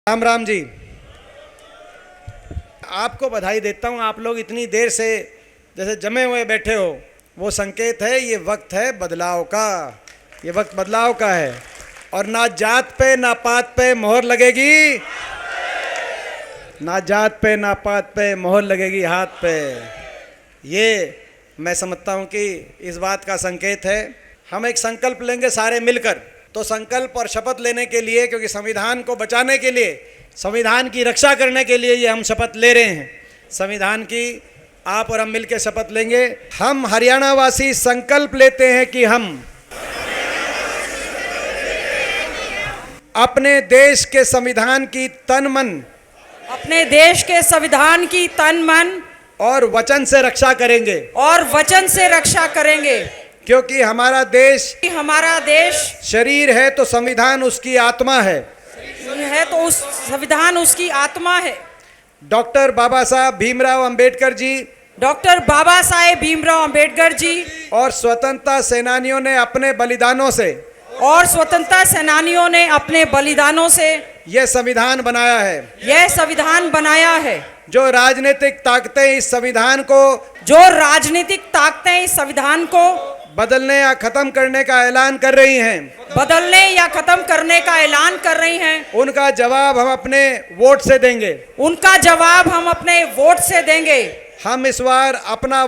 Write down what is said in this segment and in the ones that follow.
राम राम जी, आपको बधाई देता हूँ। आप लोग इतनी देर से जैसे जमे हुए बैठे हो, वो संकेत है, ये वक्त है बदलाव का, ये वक्त बदलाव का है। और ना जात पे ना पात पे मोहर लगेगी, ना जात पे ना पात पे मोहर लगेगी हाथ पे। ये मैं समझता हूँ कि इस बात का संकेत है। हम एक संकल्प लेंगे सारे मिलकर। तो संकल्प और शपथ लेने के लिए, क्योंकि संविधान को बचाने के लिए, संविधान की रक्षा करने के लिए ये हम शपथ ले रहे हैं। संविधान की आप और हम मिलकर शपथ लेंगे। हम हरियाणा वासी संकल्प लेते हैं कि हम अपने देश के संविधान की तन मन, अपने देश के संविधान की तन मन और वचन से रक्षा करेंगे, और वचन से रक्षा करेंगे। क्योंकि हमारा देश शरीर है तो संविधान उसकी आत्मा है तो उस संविधान उसकी आत्मा है। डॉक्टर बाबा साहब भीमराव अंबेडकर जी, डॉक्टर बाबा साहेब भीमराव अंबेडकर जी और स्वतंत्रता सेनानियों ने अपने बलिदानों से यह संविधान बनाया है। जो राजनीतिक ताकतें इस संविधान को बदलने या खत्म करने का ऐलान कर रही हैं, उनका जवाब हम अपने वोट से देंगे। हम इस बार अपना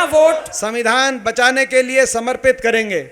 वोट संविधान बचाने के लिए समर्पित करेंगे।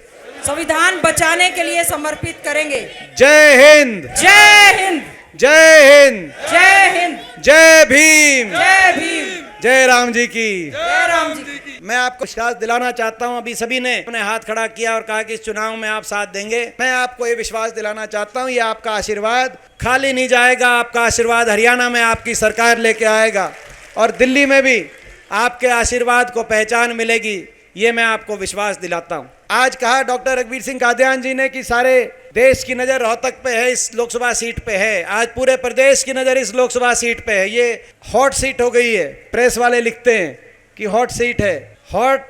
जय हिंद, जय हिंद, जय हिंद, जय हिंद, जय भीम, जय भीम, जय राम जी की। जय राम जी। मैं आपको विश्वास दिलाना चाहता हूं, अभी सभी ने अपने हाथ खड़ा किया और कहा कि इस चुनाव में आप साथ देंगे। मैं आपको ये विश्वास दिलाना चाहता हूं, ये आपका आशीर्वाद खाली नहीं जाएगा। आपका आशीर्वाद हरियाणा में आपकी सरकार लेके आएगा और दिल्ली में भी आपके आशीर्वाद को पहचान मिलेगी। ये मैं आपको विश्वास दिलाता हूं। आज कहा डॉक्टर रघुवीर सिंह कादियान जी ने कि सारे देश की नज़र रोहतक पे है, इस लोकसभा सीट पे है। आज पूरे प्रदेश की नज़र इस लोकसभा सीट पे है। ये हॉट सीट हो गई है। प्रेस वाले लिखते हैं कि हॉट सीट है। हॉट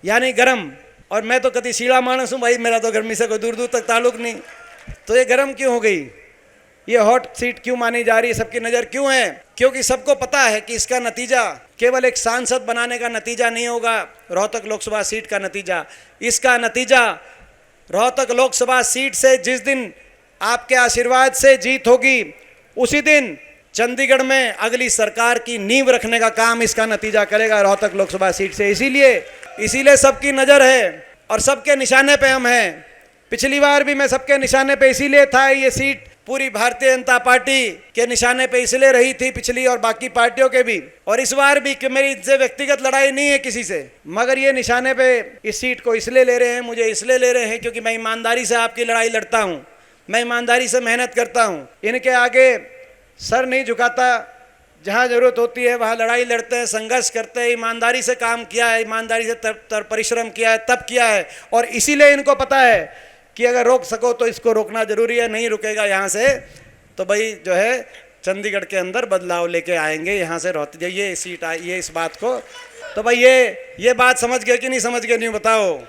यानी गरम, और मैं तो कभी सीढ़ा मानस हूँ भाई, मेरा तो गर्मी से कोई दूर दूर तक ताल्लुक नहीं। तो ये गरम क्यों हो गई, ये हॉट सीट क्यों मानी जा रही है, सबकी नज़र क्यों है? क्योंकि सबको पता है कि इसका नतीजा केवल एक सांसद बनाने का नतीजा नहीं होगा। रोहतक लोकसभा सीट का नतीजा, इसका नतीजा रोहतक लोकसभा सीट से जिस दिन आपके आशीर्वाद से जीत होगी, उसी दिन चंडीगढ़ में अगली सरकार की नींव रखने का काम इसका नतीजा करेगा रोहतक लोकसभा सीट से। इसीलिए सबकी नज़र है और सबके निशाने पे हम हैं। पिछली बार भी मैं सबके निशाने पे इसीलिए था। ये सीट पूरी भारतीय जनता पार्टी के निशाने पे इसलिए रही थी, पिछली और बाकी पार्टियों के भी, और इस बार भी कि मेरी इनसे व्यक्तिगत लड़ाई नहीं है किसी से, मगर ये निशाने पे इस सीट को इसलिए ले रहे हैं, मुझे इसलिए ले रहे हैं क्योंकि मैं ईमानदारी से आपकी लड़ाई लड़ता हूँ, मैं ईमानदारी से मेहनत करता हूँ, इनके आगे सर नहीं झुकाता। जहाँ ज़रूरत होती है वहाँ लड़ाई लड़ते हैं, संघर्ष करते हैं, ईमानदारी से काम किया है, ईमानदारी से परिश्रम किया है, तब किया है। और इसीलिए इनको पता है कि अगर रोक सको तो इसको रोकना जरूरी है। नहीं रुकेगा यहाँ से तो भाई जो है चंडीगढ़ के अंदर बदलाव लेके आएंगे। यहाँ से रोहतक ये सीट आई, ये इस बात को तो भाई ये बात समझ गए कि नहीं समझ गए, नहीं बताओ।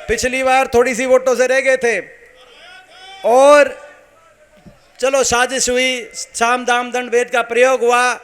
पिछली बार थोड़ी सी वोटों से रह गए थे और चलो साजिश हुई, साम दाम दंड भेद का प्रयोग हुआ।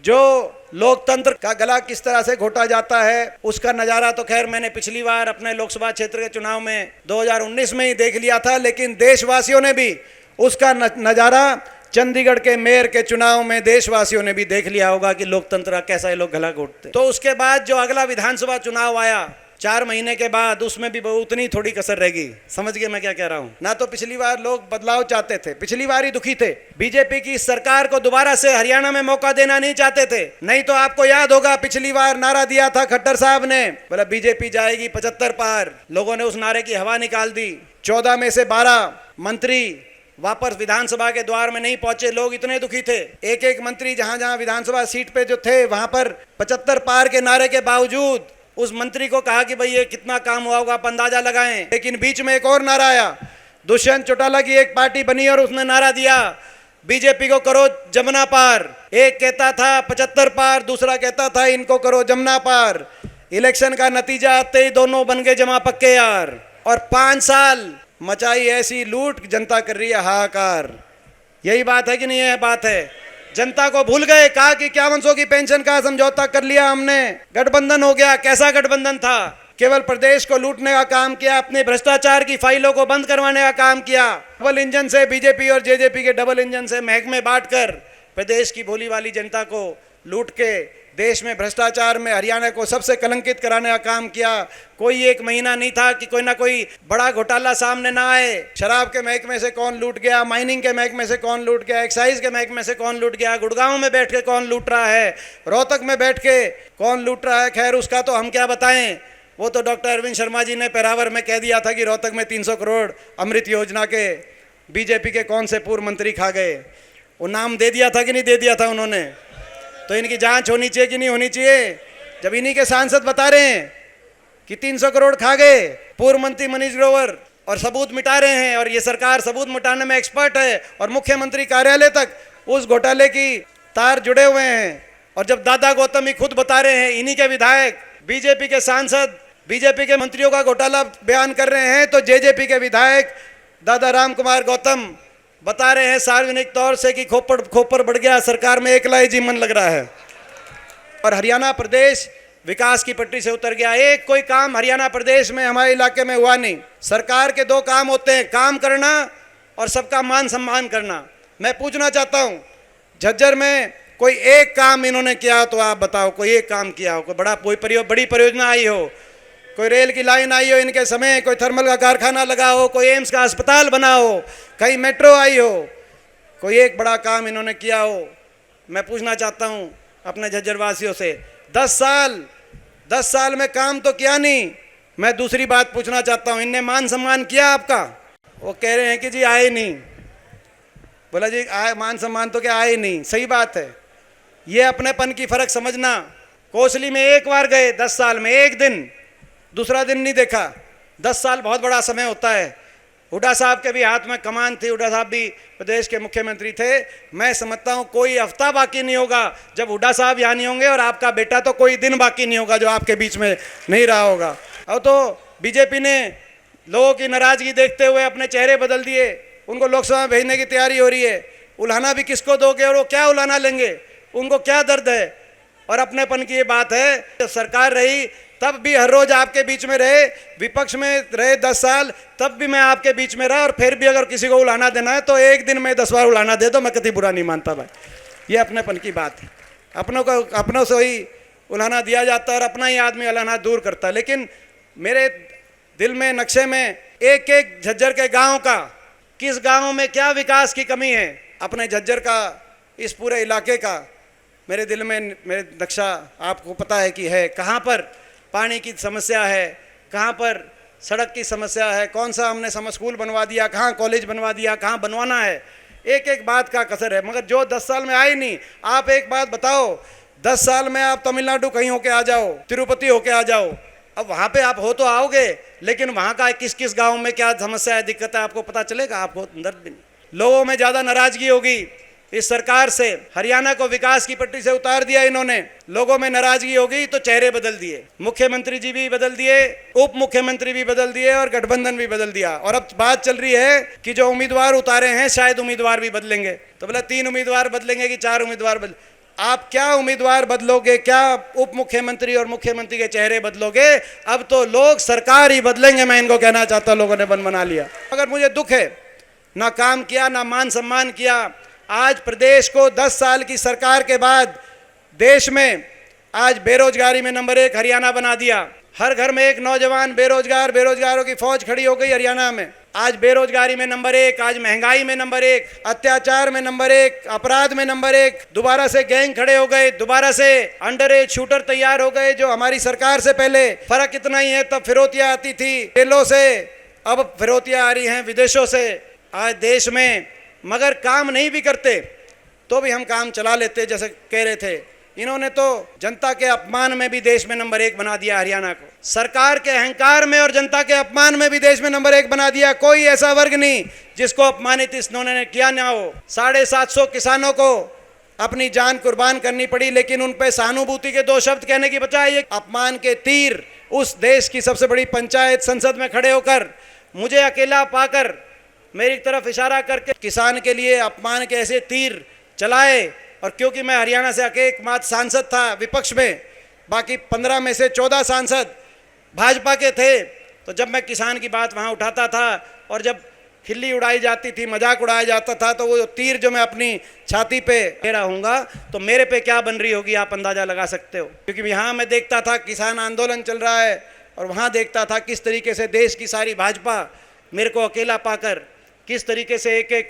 जो लोकतंत्र का गला किस तरह से घोटा जाता है उसका नज़ारा तो खैर मैंने पिछली बार अपने लोकसभा क्षेत्र के चुनाव में 2019 में ही देख लिया था, लेकिन देशवासियों ने भी उसका नज़ारा चंडीगढ़ के मेयर के चुनाव में देशवासियों ने भी देख लिया होगा कि लोकतंत्र का कैसा ये लोग गला घोटते। तो उसके बाद जो अगला विधानसभा चुनाव आया 4 महीने के बाद, उसमें भी उतनी थोड़ी कसर रहेगी। समझ गए मैं क्या कह रहा हूँ ना? तो पिछली बार लोग बदलाव चाहते थे, पिछली बार ही दुखी थे। बीजेपी की सरकार को दोबारा से हरियाणा में मौका देना नहीं चाहते थे। नहीं तो आपको याद होगा पिछली बार नारा दिया था खट्टर साहब ने, बोला बीजेपी जाएगी 75 पार। लोगों ने उस नारे की हवा निकाल दी। 14 में से 12 मंत्री वापस विधानसभा के द्वार में नहीं पहुंचे। लोग इतने दुखी थे। एक मंत्री जहां जहां विधानसभा सीट पे जो थे वहां पर 75 पार के नारे के बावजूद उस मंत्री को कहा कि भाई ये कितना काम हुआ होगा आप अंदाजा लगाएं। लेकिन बीच में एक और नारा आया। दुष्यंत चौटाला की एक पार्टी बनी और उसने नारा दिया बीजेपी को करो जमुना पार। एक कहता था 75 पार, दूसरा कहता था इनको करो जमुना पार। इलेक्शन का नतीजा आते ही दोनों बन गए जमा पक्के यार। और 5 साल मचाई ऐसी लूट, जनता कर रही है हाहाकार। यही बात है कि नहीं? यह बात है। जनता को भूल गए, कहा कि 5100 की पेंशन का समझौता कर लिया हमने, गठबंधन हो गया। कैसा गठबंधन था? केवल प्रदेश को लूटने का काम किया, अपने भ्रष्टाचार की फाइलों को बंद करवाने का काम किया। डबल इंजन से, बीजेपी और जेजेपी के डबल इंजन से महकमे बांटकर प्रदेश की भोली वाली जनता को लूट के देश में भ्रष्टाचार में हरियाणा को सबसे कलंकित कराने का काम किया। कोई एक महीना नहीं था कि कोई ना कोई बड़ा घोटाला सामने ना आए। शराब के महकमे से कौन लूट गया, माइनिंग के महकमे से कौन लूट गया, एक्साइज के महकमे से कौन लूट गया, गुड़गांव में बैठ के कौन लूट रहा है, रोहतक में बैठ के कौन लूट रहा है। खैर उसका तो हम क्या बताएं, वो तो डॉक्टर अरविंद शर्मा जी ने पेरावर में कह दिया था कि रोहतक में 300 करोड़ अमृत योजना के बीजेपी के कौन से पूर्व मंत्री खा गए। वो नाम दे दिया था कि नहीं दे दिया था उन्होंने? तो इनकी जांच होनी चाहिए कि नहीं होनी चाहिए? जब इन्हीं के सांसद बता रहे हैं कि 300 करोड़ खा गए पूर्व मंत्री मनीष ग्रोवर और सबूत मिटा रहे हैं, और ये सरकार सबूत मिटाने में एक्सपर्ट है और मुख्यमंत्री कार्यालय तक उस घोटाले की तार जुड़े हुए हैं। और जब दादा गौतम ही खुद बता रहे हैं, इन्हीं के विधायक बीजेपी के सांसद बीजेपी के मंत्रियों का घोटाला बयान कर रहे हैं, तो जेजेपी के विधायक दादा राम कुमार गौतम बता रहे हैं सार्वजनिक तौर से कि खोपड़ बढ़ गया, सरकार में एकला ही जीवन लग रहा है। और हरियाणा प्रदेश विकास की पटरी से उतर गया। एक कोई काम हरियाणा प्रदेश में हमारे इलाके में हुआ नहीं। सरकार के 2 काम होते हैं, काम करना और सबका मान सम्मान करना। मैं पूछना चाहता हूं, झज्जर में कोई एक काम इन्होंने किया तो आप बताओ, कोई एक काम किया हो? कोई बड़ी परियोजना आई हो, कोई रेल की लाइन आई हो इनके समय, कोई थर्मल का कारखाना लगा हो, कोई एम्स का अस्पताल बना हो, कहीं मेट्रो आई हो, कोई एक बड़ा काम इन्होंने किया हो? मैं पूछना चाहता हूं अपने झज्जर वासियों से, 10 साल में काम तो किया नहीं। मैं दूसरी बात पूछना चाहता हूं, इनने मान सम्मान किया आपका? वो कह रहे हैं कि जी आए नहीं। बोला जी आए, मान सम्मान तो क्या आए नहीं? सही बात है। ये अपनेपन की फर्क समझना। कोसली में एक बार गए 10 साल में, एक दिन, दूसरा दिन नहीं देखा। 10 साल बहुत बड़ा समय होता है। हुड्डा साहब के भी हाथ में कमान थी, हुड्डा साहब भी प्रदेश के मुख्यमंत्री थे। मैं समझता हूं कोई हफ्ता बाकी नहीं होगा जब हुड्डा साहब यहाँ नहीं होंगे, और आपका बेटा तो कोई दिन बाकी नहीं होगा जो आपके बीच में नहीं रहा होगा। अब तो बीजेपी ने लोगों की नाराजगी देखते हुए अपने चेहरे बदल दिए, उनको लोकसभा में भेजने की तैयारी हो रही है। उलाना भी किसको दोगे और वो क्या उलाना लेंगे? उनको क्या दर्द है? और अपनेपन की ये बात है। जब सरकार रही तब भी हर रोज आपके बीच में रहे, विपक्ष में रहे 10 साल, तब भी मैं आपके बीच में रहा, और फिर भी अगर किसी को उलाना देना है तो एक दिन में 10 बार उलाना दे दो, मैं कभी बुरा नहीं मानता भाई। ये अपनेपन की बात है। अपनों से ही उलाना दिया जाता है और अपना ही आदमी उलाना दूर करता है। लेकिन मेरे दिल में, नक्शे में एक एक झज्जर के गाँव का, किस गाँव में क्या विकास की कमी है, अपने झज्जर का, इस पूरे इलाके का मेरे दिल में, मेरे नक्शा आपको पता है कि है। कहाँ पर पानी की समस्या है, कहाँ पर सड़क की समस्या है, कौन सा हमने समर स्कूल बनवा दिया, कहाँ कॉलेज बनवा दिया, कहाँ बनवाना है, एक एक बात का कसर है। मगर जो 10 साल में आई नहीं। आप एक बात बताओ, 10 साल में आप तमिलनाडु कहीं होके आ जाओ, तिरुपति होके आ जाओ, अब वहाँ पे आप हो तो आओगे, लेकिन वहाँ का किस किस गाँव में क्या समस्या है, दिक्कत है, आपको पता चलेगा? आपको दर्द भी नहीं। लोगों में ज़्यादा नाराजगी होगी इस सरकार से। हरियाणा को विकास की पटरी से उतार दिया इन्होंने, लोगों में नाराजगी होगी तो चेहरे बदल दिए, मुख्यमंत्री जी भी बदल दिए, उप मुख्यमंत्री भी बदल दिए और गठबंधन भी बदल दिया। और अब बात चल रही है कि जो उम्मीदवार उतारे हैं शायद उम्मीदवार भी बदलेंगे। तो बोला 3 उम्मीदवार बदलेंगे कि 4 उम्मीदवार बदल? आप क्या उम्मीदवार बदलोगे, क्या उप मुख्यमंत्री और मुख्यमंत्री के चेहरे बदलोगे? अब तो लोग सरकार ही बदलेंगे। मैं इनको कहना चाहता हूं, लोगों ने मन बना लिया। मगर मुझे दुख है, ना काम किया, ना मान सम्मान किया। आज प्रदेश को 10 साल की सरकार के बाद देश में आज बेरोजगारी में नंबर 1 हरियाणा बना दिया। हर घर में एक नौजवान बेरोजगार, बेरोजगारों की फौज खड़ी हो गई हरियाणा में। आज बेरोजगारी में नंबर 1, आज महंगाई में नंबर 1, अत्याचार में नंबर 1, अपराध में नंबर 1। दोबारा से गैंग खड़े हो गए, दोबारा से अंडर एज शूटर तैयार हो गए, जो हमारी सरकार से पहले फर्क इतना ही है, तब फिरौतियां आती थी जेलों से, अब फिरौतियां आ रही हैं विदेशों से आज देश में। मगर काम नहीं भी करते तो भी हम काम चला लेते, जैसे कह रहे थे। इन्होंने तो जनता के अपमान में भी देश में नंबर 1 बना दिया हरियाणा को। सरकार के अहंकार में और जनता के अपमान में भी देश में नंबर 1 बना दिया। कोई ऐसा वर्ग नहीं जिसको अपमानित इन्होंने किया ना हो। 750 किसानों को अपनी जान कुर्बान करनी पड़ी, लेकिन उन पे सहानुभूति के 2 शब्द कहने की बजाय ये अपमान के तीर उस देश की सबसे बड़ी पंचायत संसद में खड़े होकर मुझे अकेला पाकर मेरी तरफ इशारा करके किसान के लिए अपमान के ऐसे तीर चलाए। और क्योंकि मैं हरियाणा से एकमात्र सांसद था विपक्ष में, बाकी 15 में से 14 सांसद भाजपा के थे, तो जब मैं किसान की बात वहाँ उठाता था और जब खिल्ली उड़ाई जाती थी, मजाक उड़ाया जाता था, तो वो तीर जो मैं अपनी छाती पे ले रहा हूँगा तो मेरे पे क्या बन रही होगी आप अंदाज़ा लगा सकते हो। क्योंकि यहाँ मैं देखता था किसान आंदोलन चल रहा है और वहाँ देखता था किस तरीके से देश की सारी भाजपा मेरे को अकेला पाकर किस तरीके से एक एक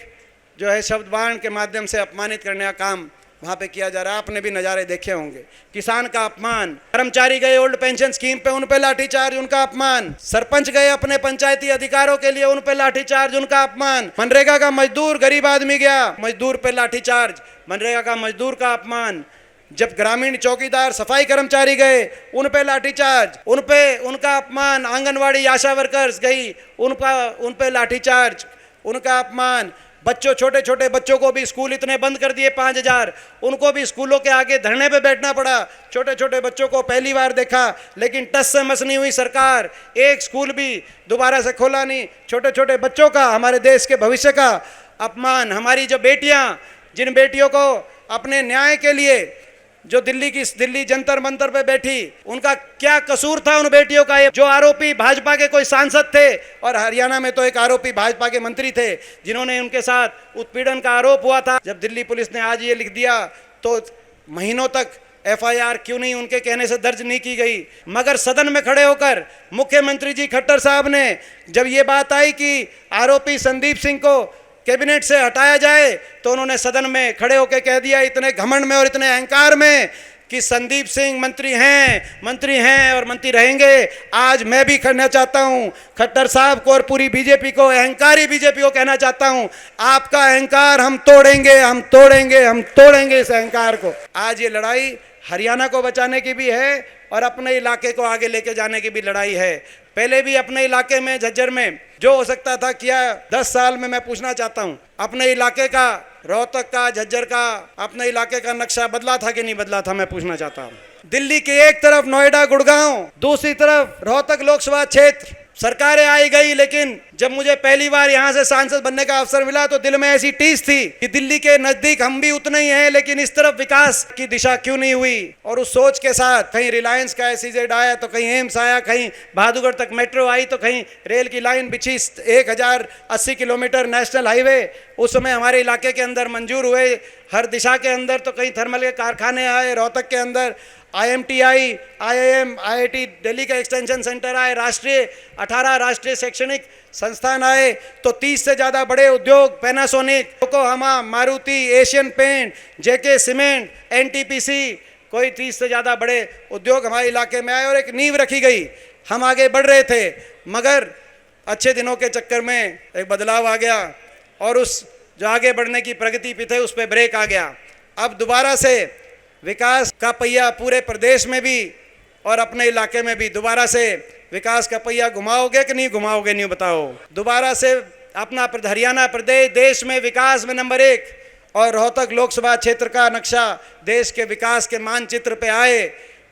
जो है शब्द बाण के माध्यम से अपमानित करने का काम वहाँ पे किया जा रहा है। आपने भी नज़ारे देखे होंगे। किसान का अपमान, कर्मचारी गए ओल्ड पेंशन स्कीम पे, उन पे लाठीचार्ज, उनका अपमान। सरपंच गए अपने पंचायती अधिकारों के लिए, उन पे लाठीचार्ज, उनका अपमान। मनरेगा का मजदूर, गरीब आदमी गया, मजदूर पे लाठीचार्ज, मनरेगा का मजदूर का अपमान। जब ग्रामीण चौकीदार, सफाई कर्मचारी गए, उन पे लाठीचार्ज, उन पे उनका अपमान। आंगनवाड़ी आशा वर्कर्स गई, उन पे लाठीचार्ज, उनका अपमान। बच्चों, छोटे छोटे बच्चों को भी स्कूल इतने बंद कर दिए 5000, उनको भी स्कूलों के आगे धरने पे बैठना पड़ा। छोटे छोटे बच्चों को पहली बार देखा, लेकिन टस से मस नहीं हुई सरकार, एक स्कूल भी दोबारा से खोला नहीं। छोटे छोटे बच्चों का, हमारे देश के भविष्य का अपमान। हमारी जो बेटियां, जिन बेटियों को अपने न्याय के लिए जो दिल्ली जंतर मंतर पे बैठी, उनका क्या कसूर था उन बेटियों का? ये जो आरोपी भाजपा के कोई सांसद थे, और हरियाणा में तो एक आरोपी भाजपा के मंत्री थे जिन्होंने उनके साथ उत्पीड़न का आरोप हुआ था। जब दिल्ली पुलिस ने आज ये लिख दिया तो महीनों तक FIR क्यों नहीं उनके कहने से दर्ज नहीं की गई। मगर सदन में खड़े होकर मुख्यमंत्री जी खट्टर साहब ने जब ये बात आई कि आरोपी संदीप सिंह को कैबिनेट से हटाया जाए, तो उन्होंने सदन में खड़े होकर कह दिया, इतने घमंड में और इतने अहंकार में, कि संदीप सिंह मंत्री हैं और मंत्री रहेंगे। आज मैं भी कहना चाहता हूं खट्टर साहब को और पूरी बीजेपी को, अहंकारी बीजेपी को कहना चाहता हूं, आपका अहंकार हम तोड़ेंगे, हम तोड़ेंगे, हम तोड़ेंगे इस अहंकार को। आज ये लड़ाई हरियाणा को बचाने की भी है और अपने इलाके को आगे लेके जाने की भी लड़ाई है। पहले भी अपने इलाके में झज्जर में जो हो सकता था किया। 10 साल में मैं पूछना चाहता हूं, अपने इलाके का, रोहतक का, झज्जर का, अपने इलाके का नक्शा बदला था कि नहीं बदला था? मैं पूछना चाहता हूं। दिल्ली के एक तरफ नोएडा, गुड़गांव, दूसरी तरफ रोहतक लोकसभा क्षेत्र, सरकारें आई गई, लेकिन जब मुझे पहली बार यहां से सांसद बनने का अवसर मिला तो दिल में ऐसी टीस थी कि दिल्ली के नजदीक हम भी उतने ही हैं, लेकिन इस तरफ विकास की दिशा क्यों नहीं हुई। और उस सोच के साथ कहीं रिलायंस का SEZ आया, तो कहीं एम्स आया, कहीं बहादुरगढ़ तक मेट्रो आई, तो कहीं रेल की लाइन बिछी, 1080 किलोमीटर नेशनल हाईवे उस समय हमारे इलाके के अंदर मंजूर हुए, हर दिशा के अंदर। तो कहीं थर्मल के कारखाने आए रोहतक के अंदर, IMT आई, IIM, IIT दिल्ली का एक्सटेंशन सेंटर आए, 18 राष्ट्रीय शैक्षणिक संस्थान आए। तो 30 से ज़्यादा बड़े उद्योग, Panasonic, Yokohama, Maruti, Asian paint, JK cement, NTPC, कोई 30 से ज़्यादा बड़े उद्योग हमारे इलाके में आए और एक नींव रखी गई। हम आगे बढ़ रहे थे, मगर अच्छे दिनों के चक्कर में एक बदलाव आ गया और उस जो आगे बढ़ने की प्रगति पे थे उस पर ब्रेक आ गया। अब दोबारा से विकास का पहिया पूरे प्रदेश में भी और अपने इलाके में भी दोबारा से विकास का पहिया घुमाओगे कि नहीं घुमाओगे? नहीं बताओ। दोबारा से अपना हरियाणा प्रदेश देश में विकास में नंबर 1 और रोहतक लोकसभा क्षेत्र का नक्शा देश के विकास के मानचित्र पे आए।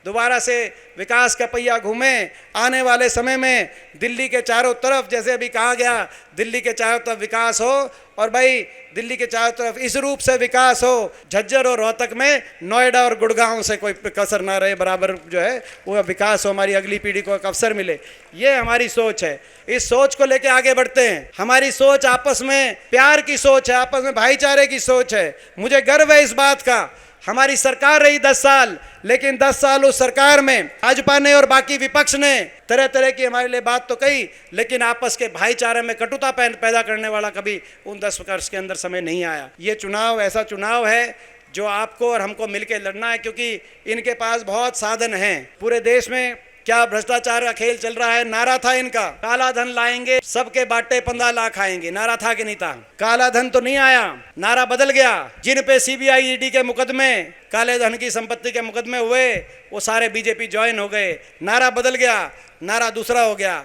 दोबारा से विकास का पहिया घूमे। आने वाले समय में दिल्ली के चारों तरफ, जैसे अभी कहा गया, दिल्ली के चारों तरफ विकास हो। और भाई दिल्ली के चारों तरफ इस रूप से विकास हो, झज्जर और रोहतक में नोएडा और गुड़गांव से कोई कसर ना रहे, बराबर जो है वो विकास हो, हमारी अगली पीढ़ी को एक अवसर मिले। ये हमारी सोच है। इस सोच को लेके आगे बढ़ते हैं। हमारी सोच आपस में प्यार की सोच है, आपस में भाईचारे की सोच है। मुझे गर्व है इस बात का। हमारी सरकार रही 10 साल, लेकिन 10 साल उस सरकार में भाजपा ने और बाकी विपक्ष ने तरह तरह की हमारे लिए बात तो कही, लेकिन आपस के भाईचारे में कटुता पैदा करने वाला कभी उन 10 वर्ष के अंदर समय नहीं आया। ये चुनाव ऐसा चुनाव है जो आपको और हमको मिलकर लड़ना है, क्योंकि इनके पास बहुत साधन हैं। पूरे देश में क्या भ्रष्टाचार का खेल चल रहा है। नारा था इनका, काला धन लाएंगे, सबके बाटे 15 लाख आएंगे। नारा था कि नहीं था? काला धन तो नहीं आया, नारा बदल गया। जिन पे CBI ED के मुकदमे, काले धन की संपत्ति के मुकदमे हुए, वो सारे बीजेपी ज्वाइन हो गए। नारा बदल गया, नारा दूसरा हो गया।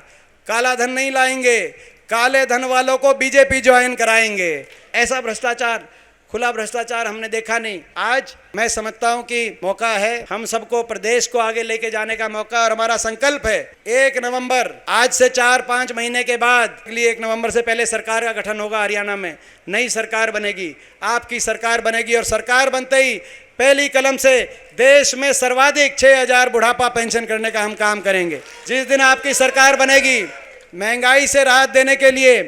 काला धन नहीं लाएंगे, काले धन वालों को बीजेपी ज्वाइन कराएंगे। ऐसा भ्रष्टाचार खुला भ्रष्टाचार हमने देखा नहीं। आज मैं समझता हूं कि मौका है, हम सबको प्रदेश को आगे लेके जाने का मौका, और हमारा संकल्प है 1 नवंबर, आज से 4-5 महीने के बाद, 1 नवंबर से पहले सरकार का गठन होगा हरियाणा में, नई सरकार बनेगी, आपकी सरकार बनेगी, और सरकार बनते ही पहली कलम से देश में सर्वाधिक 6,000 बुढ़ापा पेंशन करने का हम काम करेंगे। जिस दिन आपकी सरकार बनेगी, महंगाई से राहत देने के लिए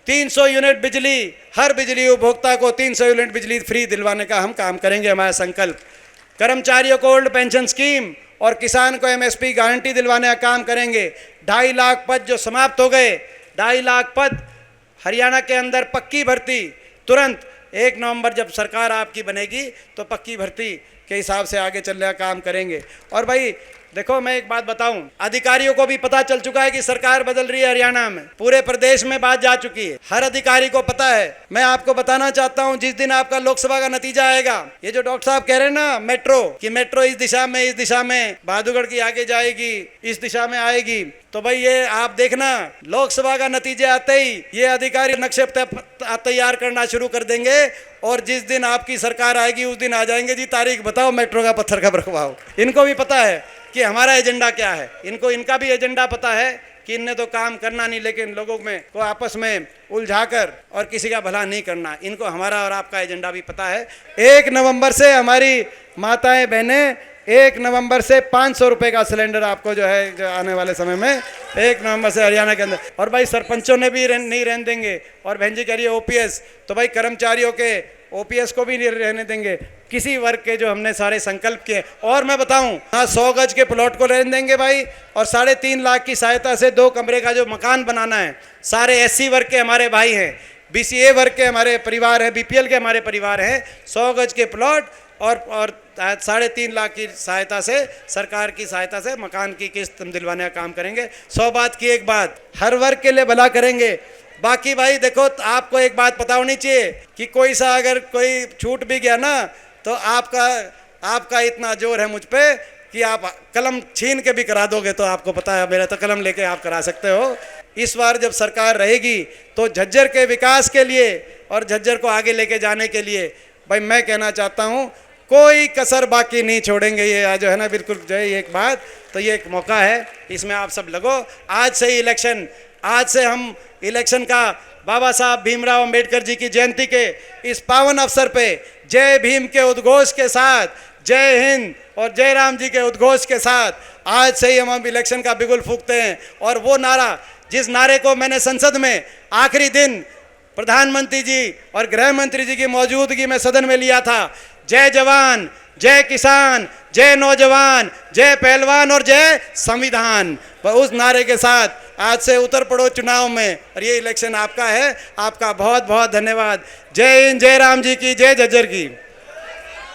300 यूनिट बिजली, हर बिजली उपभोक्ता को 300 यूनिट बिजली फ्री दिलवाने का हम काम करेंगे, हमारा संकल्प। कर्मचारियों को ओल्ड पेंशन स्कीम और किसान को एमएसपी गारंटी दिलवाने का काम करेंगे। 2.5 लाख पद जो समाप्त हो गए, 2.5 लाख पद हरियाणा के अंदर पक्की भर्ती, तुरंत 1 नवंबर जब सरकार आपकी बनेगी तो पक्की भर्ती के हिसाब से आगे चलने का काम करेंगे। और भाई देखो, मैं एक बात बताऊं, अधिकारियों को भी पता चल चुका है कि सरकार बदल रही है हरियाणा में, पूरे प्रदेश में बात जा चुकी है, हर अधिकारी को पता है। मैं आपको बताना चाहता हूं, जिस दिन आपका लोकसभा का नतीजा आएगा, ये जो डॉक्टर साहब कह रहे हैं ना मेट्रो, कि मेट्रो इस दिशा में बहादुरगढ़ की आगे जाएगी, इस दिशा में आएगी, तो भाई ये आप देखना, लोकसभा का नतीजा आते ही ये अधिकारी नक्शे तैयार करना शुरू कर देंगे, और जिस दिन आपकी सरकार आएगी उस दिन आ जाएंगे जी, तारीख बताओ मेट्रो का पत्थर कब रखवाओ। इनको भी पता है कि हमारा एजेंडा क्या है, इनका भी एजेंडा पता है कि इनने तो काम करना नहीं, लेकिन लोगों में को आपस में उलझाकर और किसी का भला नहीं करना, इनको हमारा और आपका एजेंडा भी पता है। 1 नवंबर से हमारी माताएं बहनें, 1 नवंबर से 500 रुपये का सिलेंडर आपको जो है, जो आने वाले समय में 1 नवंबर से हरियाणा के अंदर। और भाई सरपंचों ने भी नहीं रहने देंगे, और बहन जी कह रही है ओपीएस, तो भाई कर्मचारियों के ओपीएस को भी नहीं रहने देंगे, किसी वर्ग के जो हमने सारे संकल्प किए। और मैं बताऊं, हाँ 100 गज के प्लॉट को रहने देंगे भाई, और 3.5 लाख की सहायता से 2 कमरे का जो मकान बनाना है, सारे एससी वर्ग के हमारे भाई हैं, बीसीए वर्ग के हमारे परिवार हैं, बीपीएल के हमारे परिवार हैं, 100 गज के प्लॉट और 3.5 लाख की सहायता से, सरकार की सहायता से मकान की किस्त हम दिलवाने का काम करेंगे। 100 बात की एक बात, हर वर्ग के लिए भला करेंगे। बाकी भाई देखो, आपको एक बात पता होनी चाहिए कि कोई सा अगर कोई छूट भी गया ना, तो आपका इतना जोर है मुझ पे कि आप कलम छीन के भी करा दोगे, तो आपको पता है मेरा तो कलम लेके आप करा सकते हो। इस बार जब सरकार रहेगी तो झज्जर के विकास के लिए और झज्जर को आगे लेके जाने के लिए भाई मैं कहना चाहता हूँ, कोई कसर बाकी नहीं छोड़ेंगे। ये जो है ना, बिल्कुल जो है एक बात, तो ये एक मौका है, इसमें आप सब लगो। आज से ही इलेक्शन, आज से हम इलेक्शन का बाबा साहब भीमराव अंबेडकर जी की जयंती के इस पावन अवसर पे जय भीम के उद्घोष के साथ, जय हिंद और जय राम जी के उद्घोष के साथ आज से ही हम इलेक्शन का बिगुल फूंकते हैं। और वो नारा, जिस नारे को मैंने संसद में आखिरी दिन प्रधानमंत्री जी और गृह मंत्री जी की मौजूदगी में सदन में लिया था, जय जवान, जय किसान, जय नौजवान, जय पहलवान और जय संविधान, उस नारे के साथ आज से उतर पड़ो चुनाव में, और ये इलेक्शन आपका है। आपका बहुत बहुत धन्यवाद। जय हिंद, जय राम जी की, जय झज्जर की।